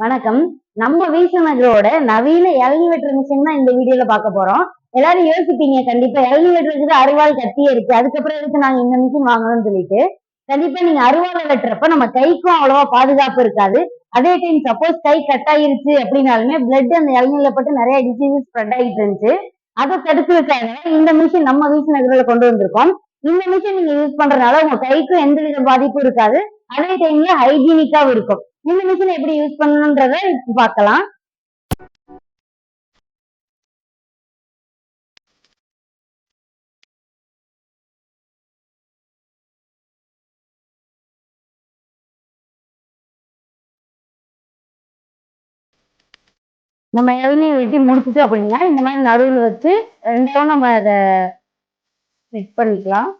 வணக்கம். நம்ம வீசநகரோட நவீன இளநீ வெட்டுற மிஷின் தான் இந்த வீடியோல பார்க்க போறோம். எல்லாரும் யோசிப்பீங்க கண்டிப்பா இளநீ வெட்டுறதுக்கு அரிவாள் கத்தியே இருக்கு. அதுக்கப்புறம் எதுக்கு நாங்க இந்த மிஷின் வாங்கணும்னு சொல்லிட்டு. கண்டிப்பா நீங்க அருவாள வெட்டுறப்ப நம்ம கைக்கும் அவ்வளவா பாதுகாப்பு இருக்காது. அதே டைம் சப்போஸ் கை கட் ஆயிருச்சு அப்படின்னாலுமே பிளட் அந்த இளநீல பட்டு நிறைய டிசீசஸ் ஸ்ப்ரெட் ஆகிட்டு இருந்துச்சு. அதை தடுக்கிறதுக்காக இந்த மிஷின் நம்ம வீசநகரில் கொண்டு வந்திருக்கோம். இந்த மிஷின் நீங்க யூஸ் பண்றதுனால உங்க கைக்கும் எந்த வித பாதிப்பும் இருக்காது. அதே டைம்ல ஹைஜீனிக்காவும் இருக்கும். இந்த மிஷின் எப்படி யூஸ் பண்ணணும்ன்றத இப்ப பார்க்கலாம். நம்ம இளநீர் வெட்டி முடிச்சுட்டு அப்படின்னா இந்த மாதிரி நடுவில் வச்சு ரெண்டும் நம்ம அதை ஃபிட் பண்ணிக்கலாம்.